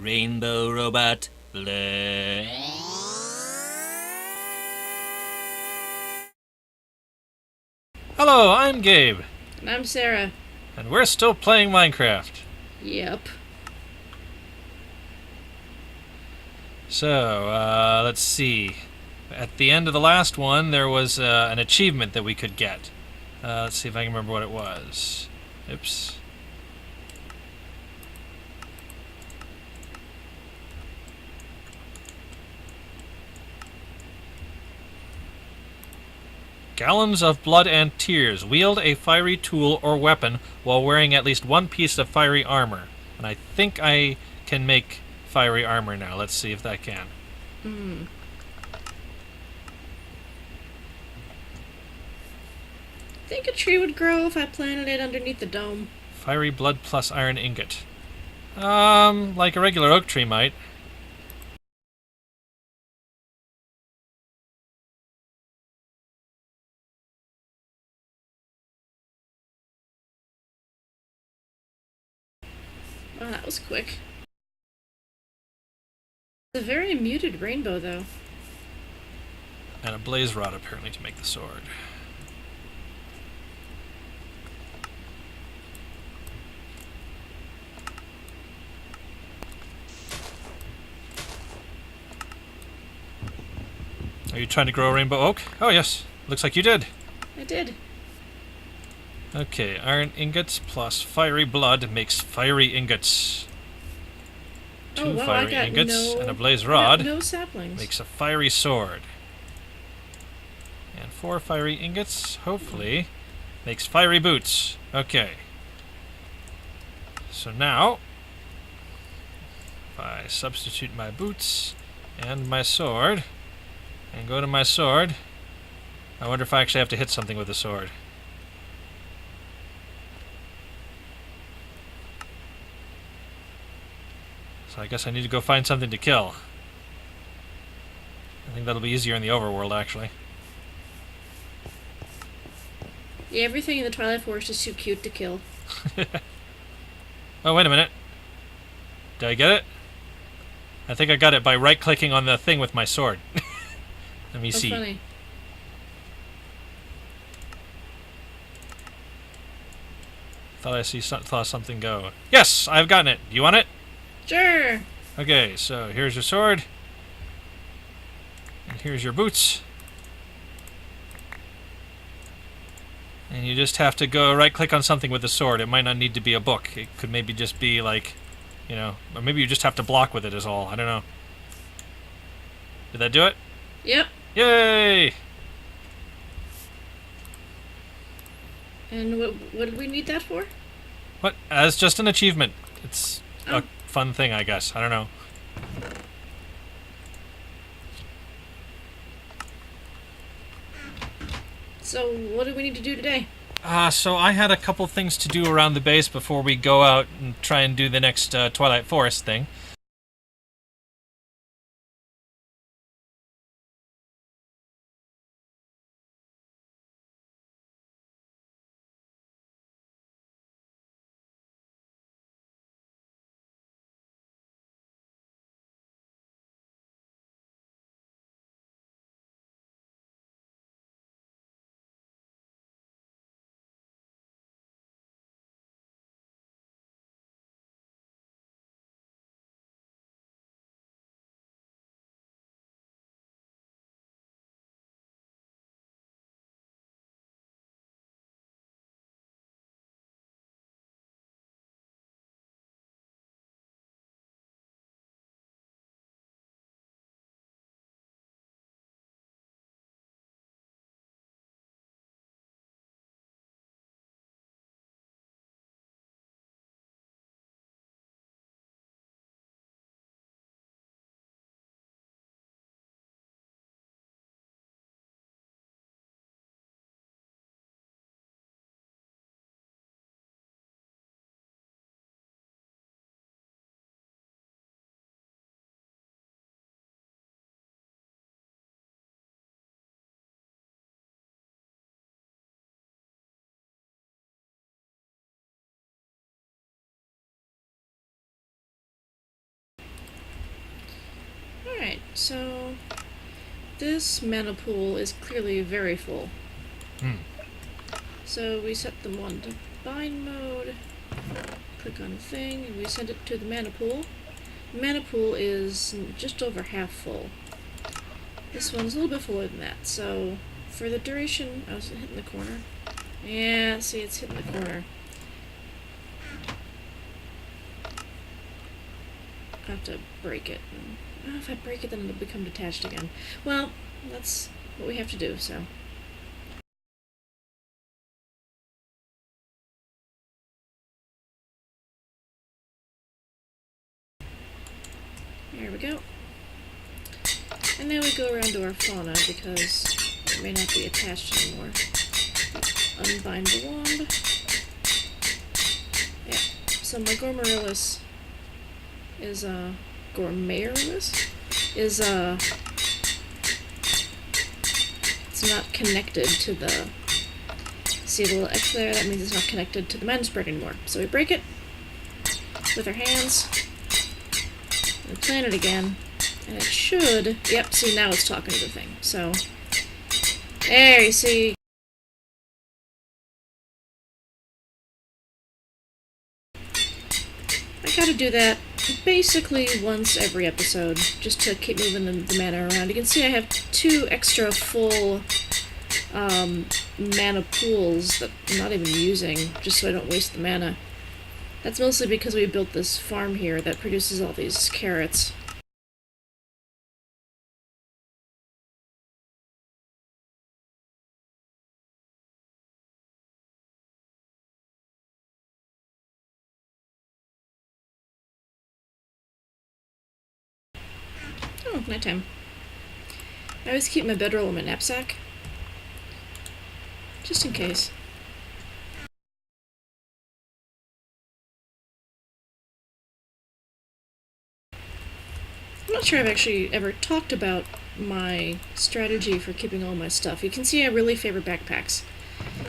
Rainbow Robot Blur. Hello, I'm Gabe, And I'm Sarah. and we're still playing Minecraft. Yep. So, let's see. At the end of the last one, there was an achievement that we could get. Let's see if I can remember what it was. Oops. Gallons of blood and tears. Wield a fiery tool or weapon while wearing at least one piece of fiery armor. And I think I can make fiery armor now. Let's see if that can. Think a tree would grow if I planted it underneath the dome. Fiery blood plus iron ingot. Like a regular oak tree might. Wow, that was quick. It's a very muted rainbow, though. And a blaze rod, apparently, to make the sword. Are you trying to grow a rainbow oak? Oh, yes. Looks like you did. I did. Okay, iron ingots plus fiery blood makes fiery ingots. Two wow, fiery I got ingots no, and a blaze I got rod no saplings. makes a fiery sword. And 4 fiery ingots, hopefully, makes fiery boots. Okay. So now, if I substitute my boots and my sword, and go to my sword, I wonder if I actually have to hit something with the sword. So I guess I need to go find something to kill. I think that'll be easier in the overworld, actually. Yeah, everything in the Twilight Forest is too cute to kill. Oh, wait a minute. Did I get it? I think I got it by right-clicking on the thing with my sword. Let me That's see. funny. Thought I saw something go. Yes, I've gotten it. Do you want it? Sure. Okay, so here's your sword. And here's your boots. And you just have to go right-click on something with the sword. It might not need to be a book. It could maybe just be like, or maybe you just have to block with it is all. I don't know. Did that do it? Yep. Yay! And what did we need that for? What? As just an achievement. It's Oh. a fun thing, I guess. I don't know. So, what do we need to do today? So I had a couple things to do around the base before we go out and try and do the next Twilight Forest thing. Alright, so this mana pool is clearly very full. So we set them on to bind mode, click on thing, and we send it to the mana pool. The mana pool is just over half full. This one's a little bit fuller than that, so for the duration... Oh, is it hitting the corner? Yeah, see, it's hitting the corner. I have to break it. Oh, if I break it, then it'll become detached again. Well, that's what we have to do, so... There we go. And now we go around to our fauna, because it may not be attached anymore. Unbind the wand. Yeah, so my Gormorillus is, Gormorillus? Is, it's not connected to the... See the little X there? That means it's not connected to the mana spread anymore. So we break it with our hands. We plant it again, and it should... Yep, see, now it's talking to the thing. So, there, you see. I gotta do that basically once every episode, just to keep moving the mana around. You can see I have 2 extra full mana pools that I'm not even using, just so I don't waste the mana. That's mostly because we built this farm here that produces all these carrots. Oh, nighttime. I always keep my bedroll in my knapsack, just in case. I'm not sure I've actually ever talked about my strategy for keeping all my stuff. You can see I really favor backpacks,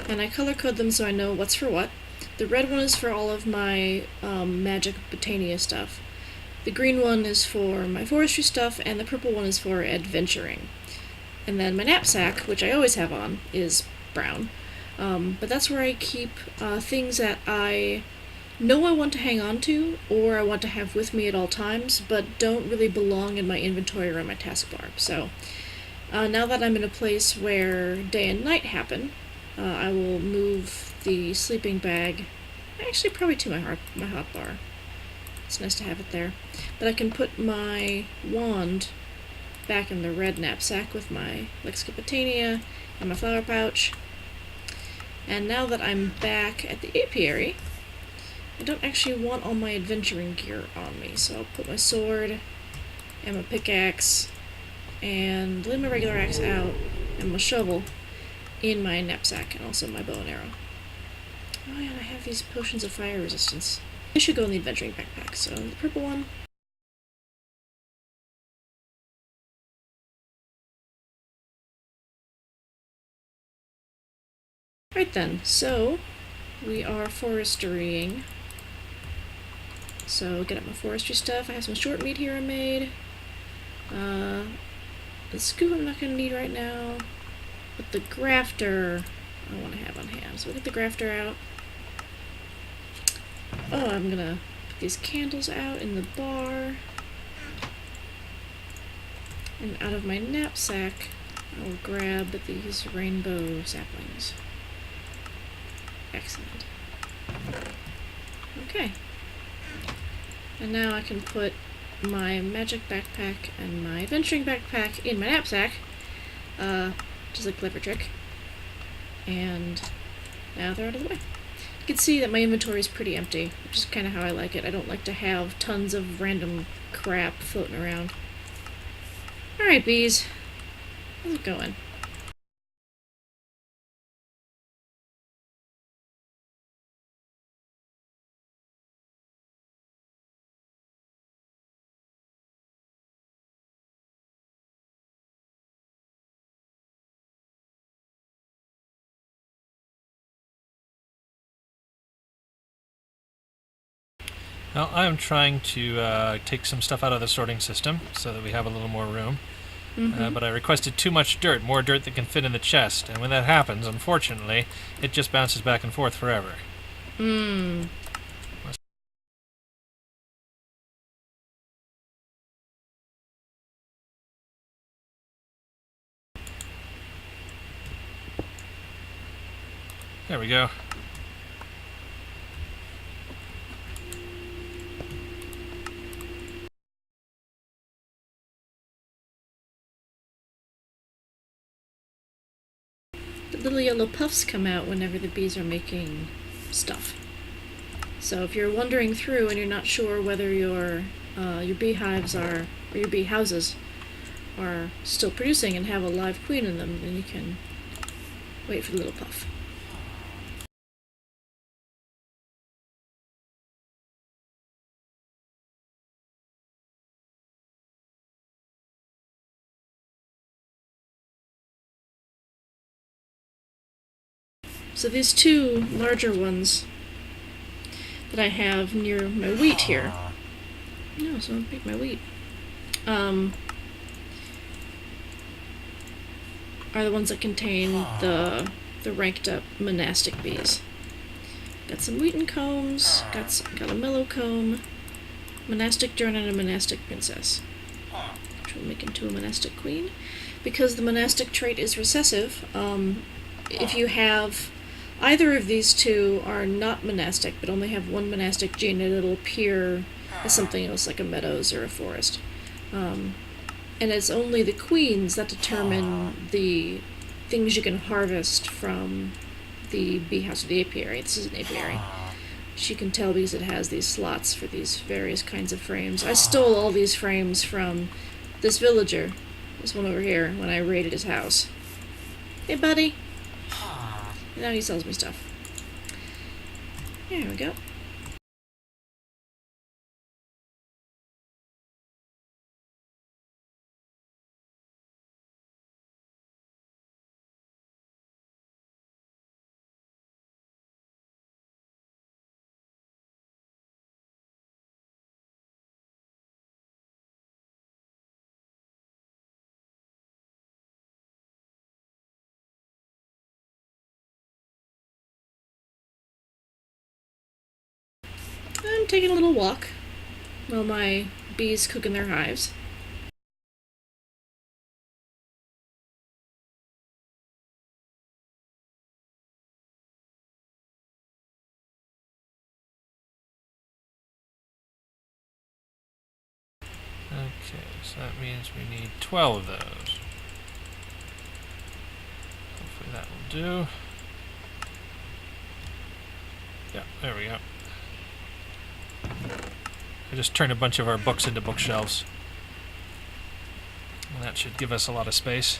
and I color code them so I know what's for what. The red one is for all of my magic botania stuff. The green one is for my forestry stuff, and the purple one is for adventuring. And then my knapsack, which I always have on, is brown. But that's where I keep things that I know I want to hang on to, or I want to have with me at all times, but don't really belong in my inventory or on my taskbar. So now that I'm in a place where day and night happen, I will move the sleeping bag, actually probably to my hotbar. It's nice to have it there. But I can put my wand back in the red knapsack with my Lexicopotania and my flower pouch. And now that I'm back at the apiary, I don't actually want all my adventuring gear on me, so I'll put my sword and my pickaxe and leave my regular axe out and my shovel in my knapsack, and also my bow and arrow. Oh yeah, and I have these potions of fire resistance. They should go in the adventuring backpack, so the purple one. Right then, so we are forestrying. So get up my forestry stuff. I have some short meat here I made. The scoop I'm not going to need right now. But the grafter I want to have on hand. So we'll get the grafter out. Oh, I'm going to put these candles out in the bar. And out of my knapsack, I will grab these rainbow saplings. Excellent. Okay. And now I can put my magic backpack and my adventuring backpack in my knapsack, which is a clever trick. And now they're out of the way. You can see that my inventory is pretty empty, which is kind of how I like it. I don't like to have tons of random crap floating around. Alright, bees. How's it going? Well, I'm trying to take some stuff out of the sorting system so that we have a little more room. But I requested too much dirt, more dirt that can fit in the chest. And when that happens, unfortunately, it just bounces back and forth forever. There we go. The little yellow puffs come out whenever the bees are making stuff. So if you're wandering through and you're not sure whether your beehives or your bee houses are still producing and have a live queen in them, then you can wait for the little puff. So these two larger ones that I have near my wheat here. No, so don't pick my wheat. Are the ones that contain the ranked up monastic bees. Got some wheaten combs, got a mellow comb, monastic drone, and a monastic princess, which will make into a monastic queen. Because the monastic trait is recessive, if you have either of these two are not monastic but only have one monastic gene, it'll appear as something else like a meadows or a forest. And it's only the queens that determine the things you can harvest from the bee house or the apiary. This is an apiary. Which you can tell because it has these slots for these various kinds of frames. I stole all these frames from this villager, this one over here, when I raided his house. Hey, buddy. And now he sells me stuff. There we go. I'm taking a little walk while my bees cook in their hives. Okay, so that means we need 12 of those. Hopefully that will do. Yeah, there we go. I just turned a bunch of our books into bookshelves. And that should give us a lot of space.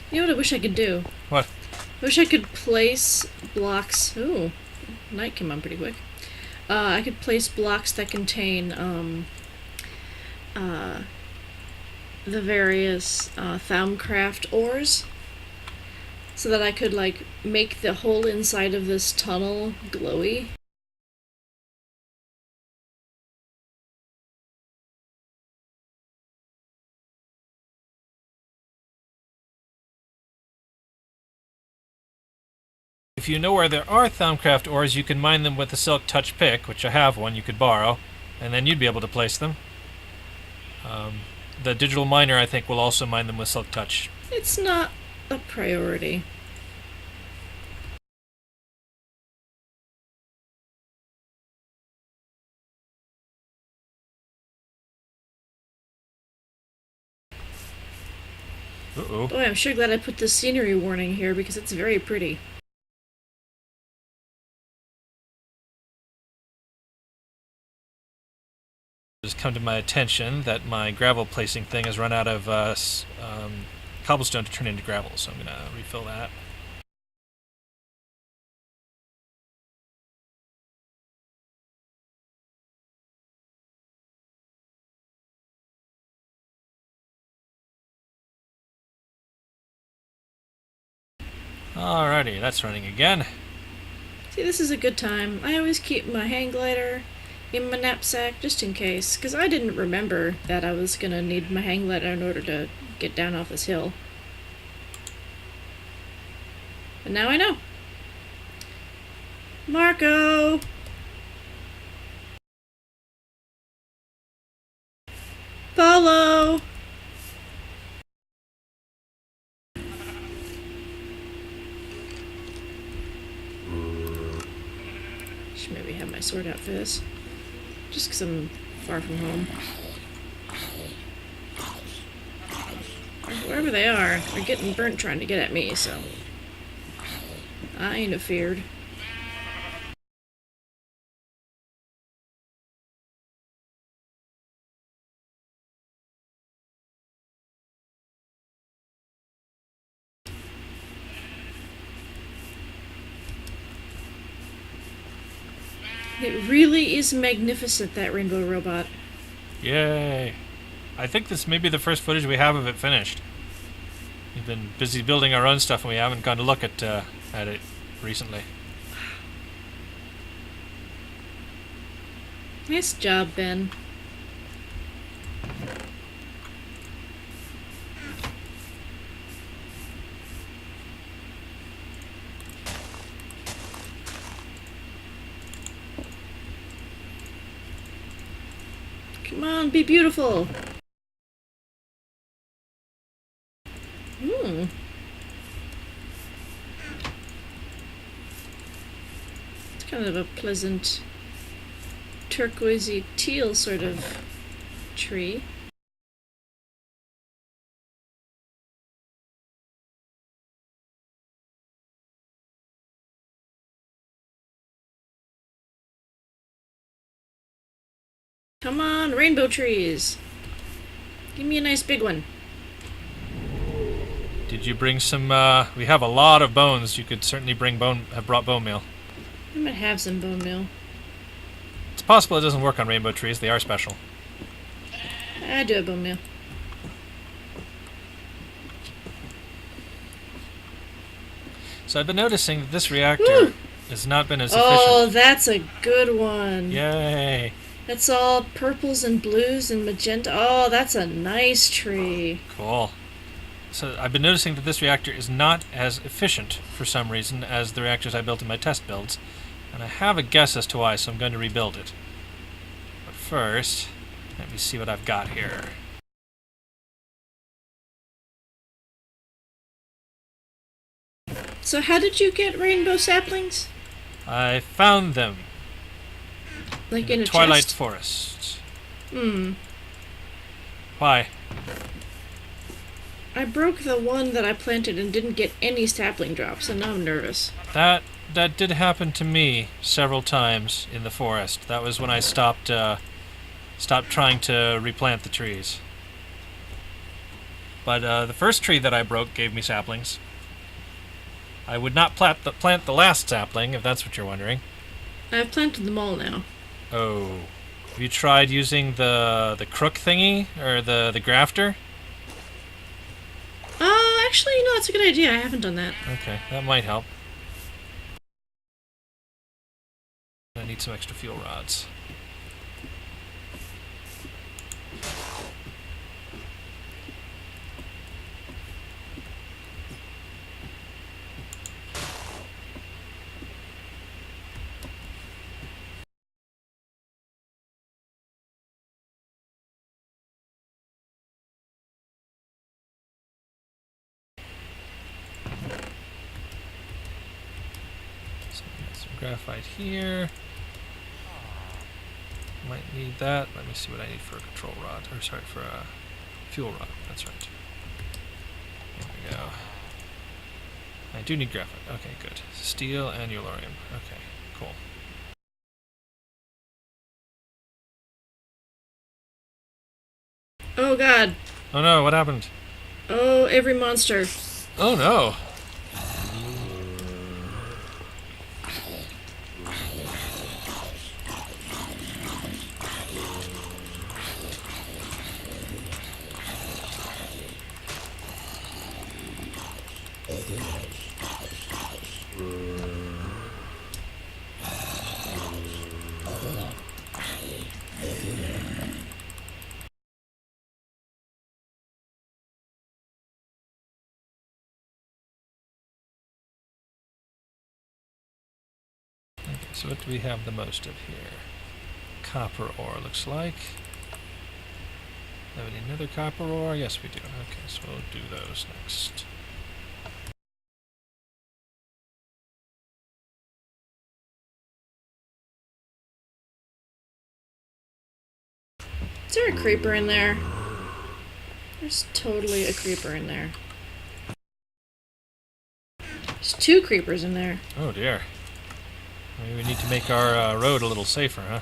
You know what I wish I could do? What? I wish I could place blocks. Ooh, night came on pretty quick. I could place blocks that contain the various Thaumcraft ores, so that I could like make the whole inside of this tunnel glowy. If you know where there are Thaumcraft ores, you can mine them with the Silk Touch pick, which I have one you could borrow, and then you'd be able to place them. The digital miner, I think, will also mine them with Silk Touch. It's not a priority. Uh-oh. Boy, I'm sure glad I put this scenery warning here because it's very pretty. It's come to my attention that my gravel placing thing has run out of cobblestone to turn into gravel, so I'm going to refill that. Alrighty, that's running again. See, this is a good time. I always keep my hang glider in my knapsack just in case, because I didn't remember that I was going to need my hang glider in order to get down off this hill. But now I know. Marco! Follow! Should maybe have my sword out for this. Just because I'm far from home. Wherever they are, they're getting burnt trying to get at me, so I interfered. It really is magnificent, that rainbow robot. Yay! I think this may be the first footage we have of it finished. We've been busy building our own stuff and we haven't gone to look at it recently. Nice job, Ben. Come on, be beautiful. It's kind of a pleasant turquoisey teal sort of tree. Come on, rainbow trees. Give me a nice big one. Did you bring some, we have a lot of bones. You could certainly have brought bone meal. I might have some bone meal. It's possible it doesn't work on rainbow trees. They are special. I do have bone meal. So I've been noticing that this reactor has not been as efficient. Oh, that's a good one. Yay! That's all purples and blues and magenta. Oh, that's a nice tree. Cool. So I've been noticing that this reactor is not as efficient for some reason as the reactors I built in my test builds. And I have a guess as to why, so I'm going to rebuild it. But first, let me see what I've got here. So how did you get rainbow saplings? I found them Like in in the a Twilight chest? Forest. Hmm. Why? I broke the one that I planted and didn't get any sapling drops, and now I'm nervous. That did happen to me several times in the forest. That was when I stopped trying to replant the trees. But the first tree that I broke gave me saplings. I would not plant the last sapling, if that's what you're wondering. I've planted them all now. Oh. Have you tried using the crook thingy, or the grafter? Actually, no, that's a good idea. I haven't done that. Okay, that might help. I need some extra fuel rods. Graphite here. Might need that. Let me see what I need for a control rod. Or sorry, for a fuel rod. That's right. There we go. I do need graphite. Okay, good. Steel and uranium. Okay, cool. god. Oh no, what happened? Oh, every monster. Oh no. So what do we have the most of here? Copper ore, looks like. Have any another copper ore? Yes, we do. Okay, so we'll do those next. Is there a creeper in there? There's totally a creeper in there. There's 2 creepers in there. Oh dear. Maybe we need to make our road a little safer, huh?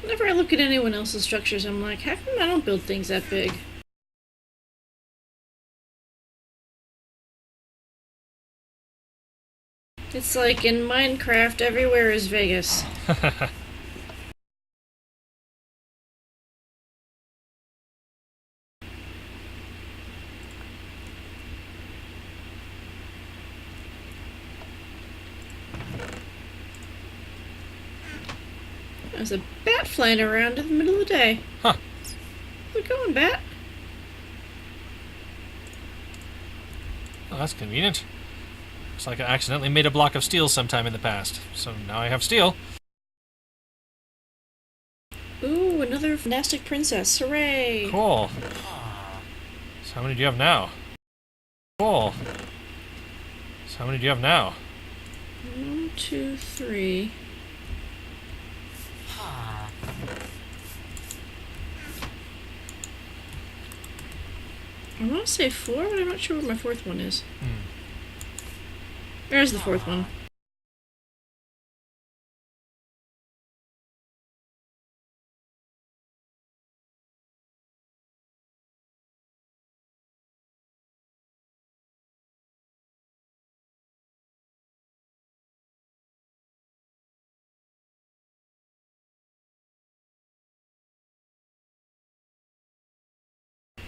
Whenever I look at anyone else's structures, I'm like, how come I don't build things that big? It's like in Minecraft, everywhere is Vegas. There's a bat flying around in the middle of the day. Huh. Where's it going, bat? Well, that's convenient. Looks like I accidentally made a block of steel sometime in the past. So now I have steel. Ooh, another monastic princess. Hooray! Cool. So how many do you have now? Cool. So how many do you have now? 1, 2, 3. I want to say 4, but I'm not sure what my 4th one is. There's the 4th one.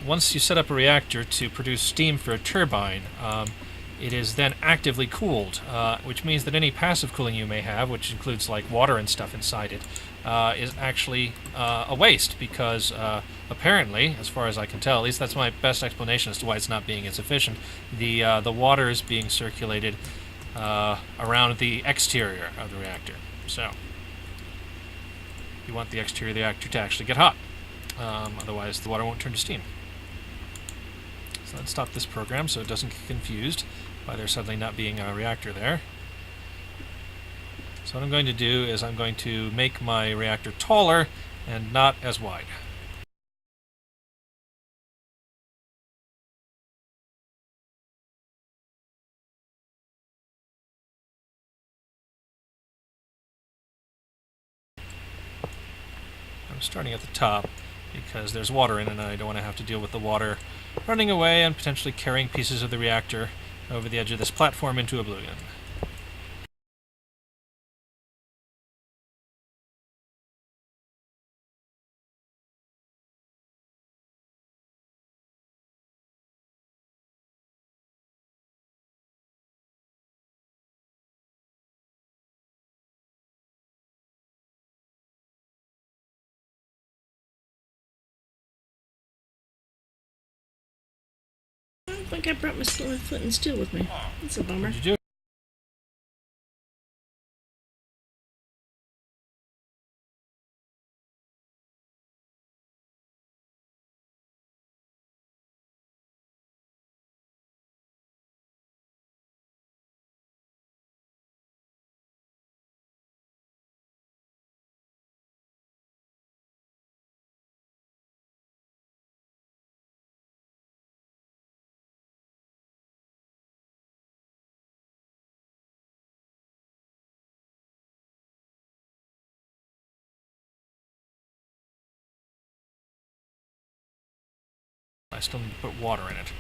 Once you set up a reactor to produce steam for a turbine, it is then actively cooled, which means that any passive cooling you may have, which includes like water and stuff inside it, is actually a waste because apparently, as far as I can tell, at least that's my best explanation as to why it's not being as efficient, the water is being circulated around the exterior of the reactor. So you want the exterior of the reactor to actually get hot, otherwise the water won't turn to steam. So let's stop this program so it doesn't get confused by there suddenly not being a reactor there. So what I'm going to do is I'm going to make my reactor taller and not as wide. I'm starting at the top because there's water in it and I don't want to have to deal with the water running away and potentially carrying pieces of the reactor over the edge of this platform into oblivion. I don't think I brought my flint and steel with me. That's a bummer. What'd you do? still need to put water in it.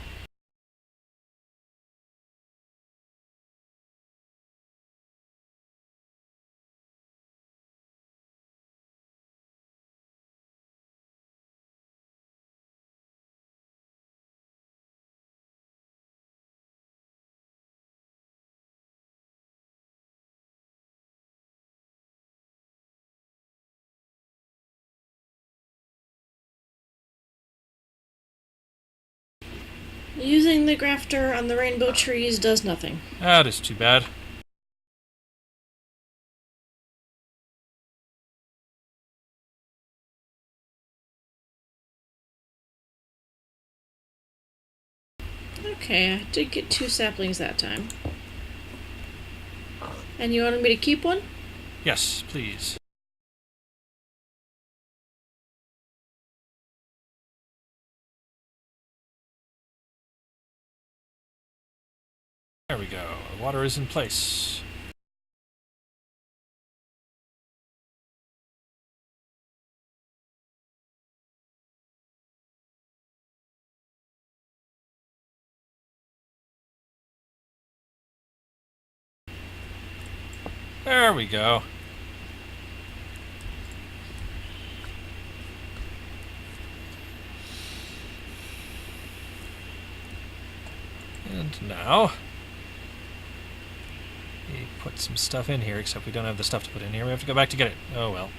Using the grafter on the rainbow trees does nothing. That is too bad. Okay, I did get 2 saplings that time. And you wanted me to keep one? Yes, please. There we go. The water is in place. There we go. And now, we put some stuff in here, except we don't have the stuff to put in here. We have to go back to get it. Oh well.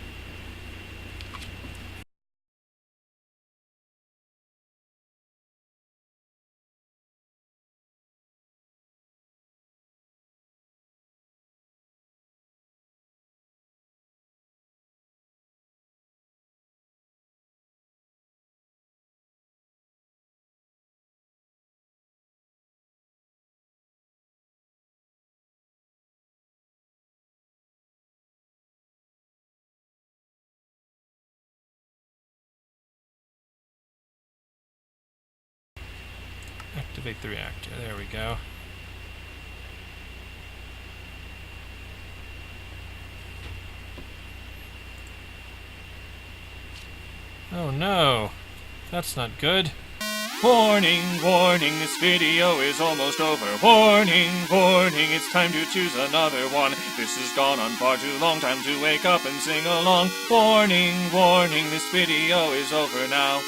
Activate the reactor. There we go. Oh no, that's not good. Warning, warning, this video is almost over. Warning, warning, it's time to choose another one. This has gone on far too long, time to wake up and sing along. Warning, warning, this video is over now.